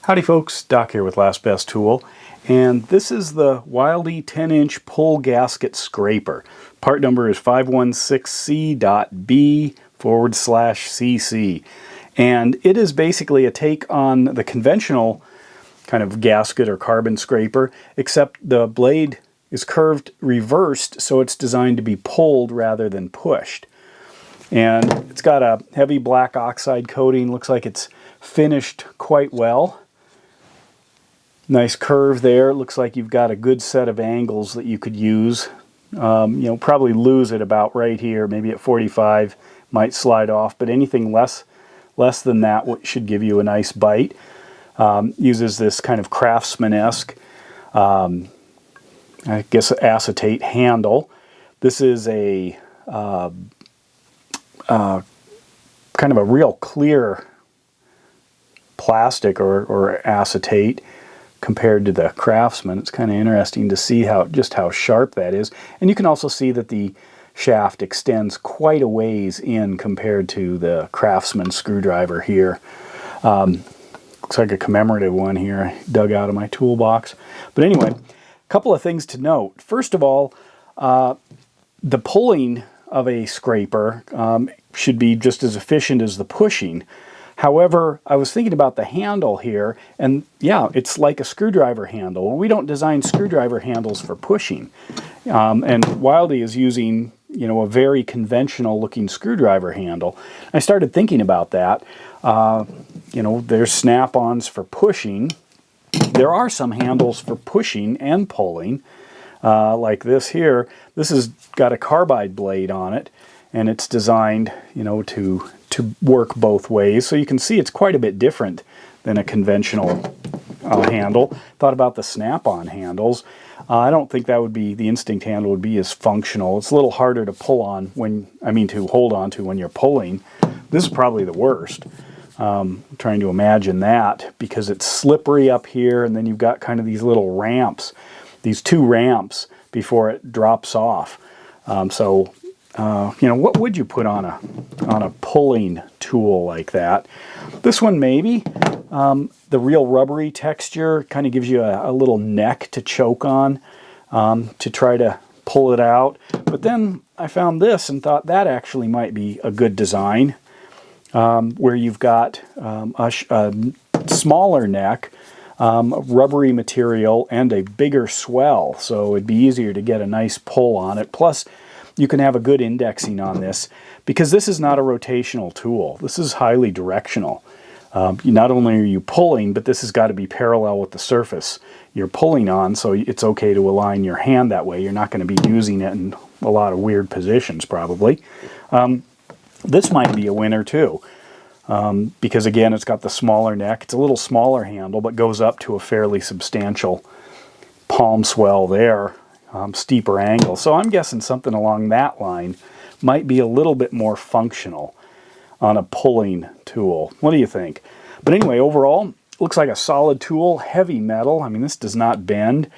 Howdy folks, Doc here with Last Best Tool, and this is the Wilde 10-inch pull gasket scraper. Part number is 516C.B/CC, and it is basically a take on the conventional kind of gasket or carbon scraper, except the blade is curved reversed, so it's designed to be pulled rather than pushed. And it's got a heavy black oxide coating, looks like it's finished quite well. Nice curve there. Looks like you've got a good set of angles that you could use. Probably lose it about right here, maybe at 45, might slide off, but anything less than that should give you a nice bite. Uses this kind of craftsman-esque, I guess, acetate handle. This is a kind of a real clear plastic or acetate compared to the Craftsman. It's kind of interesting to see just how sharp that is. And you can also see that the shaft extends quite a ways in compared to the Craftsman screwdriver here. Looks like a commemorative one here I dug out of my toolbox. But anyway, a couple of things to note. First of all, the pulling of a scraper should be just as efficient as the pushing. However, I was thinking about the handle here, and yeah, it's like a screwdriver handle. We don't design screwdriver handles for pushing. And Wilde is using, a very conventional looking screwdriver handle. I started thinking about that. There's snap-ons for pushing. There are some handles for pushing and pulling, like this here. This has got a carbide blade on it, and it's designed, to work both ways. So you can see it's quite a bit different than a conventional handle. Thought about the snap-on handles. I don't think that would be, the Instinct handle would be as functional. It's a little harder to pull on to hold on to when you're pulling. This is probably the worst. I'm trying to imagine that because it's slippery up here, and then you've got kind of these little ramps, these two ramps before it drops off. What would you put on a pulling tool like that? This one maybe. The real rubbery texture kind of gives you a little neck to choke on to try to pull it out. But then I found this and thought that actually might be a good design, where you've got a smaller neck, rubbery material, and a bigger swell, so it'd be easier to get a nice pull on it. Plus, you can have a good indexing on this because this is not a rotational tool. This is highly directional. Not only are you pulling, but this has got to be parallel with the surface you're pulling on, so it's okay to align your hand that way. You're not going to be using it in a lot of weird positions, probably. This might be a winner, too, because, again, it's got the smaller neck. It's a little smaller handle, but goes up to a fairly substantial palm swell there. Steeper angle. So I'm guessing something along that line might be a little bit more functional on a pulling tool. What do you think? But anyway, overall, looks like a solid tool, heavy metal. I mean, this does not bend.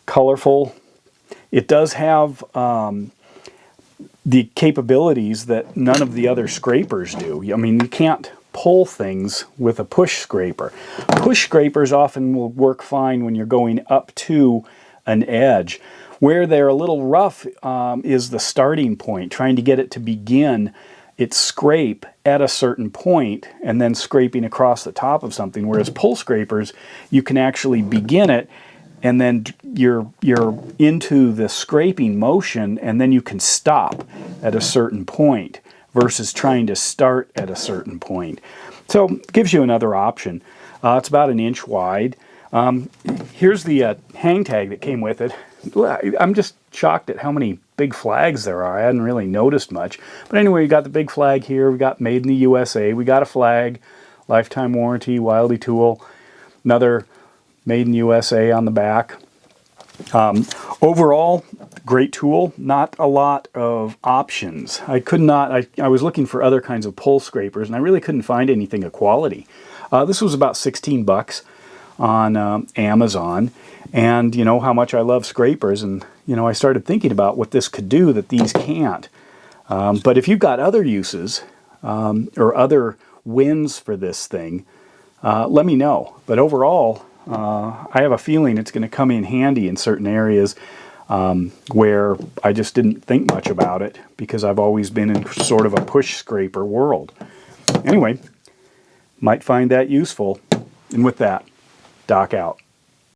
Colorful. It does have the capabilities that none of the other scrapers do. I mean, you can't pull things with a push scraper. Push scrapers often will work fine when you're going up to an edge. Where they're a little rough is the starting point, trying to get it to begin its scrape at a certain point and then scraping across the top of something. Whereas pull scrapers, you can actually begin it and then you're into the scraping motion, and then you can stop at a certain point versus trying to start at a certain point. So it gives you another option. It's about 1 inch wide. Here's the hang tag that came with it. I'm just shocked at how many big flags there are. I hadn't really noticed much. But anyway, you got the big flag here. We got Made in the USA. We got a flag, lifetime warranty, Wilde tool. Another Made in USA on the back. Overall, great tool. Not a lot of options. I was looking for other kinds of pull scrapers, and I really couldn't find anything of quality. This was about 16 bucks on Amazon. And you know how much I love scrapers, and I started thinking about what this could do that these can't. But if you've got other uses or other wins for this thing, let me know. But overall, I have a feeling it's going to come in handy in certain areas where I just didn't think much about it because I've always been in sort of a push scraper world. Anyway, might find that useful. And with that, Doc out.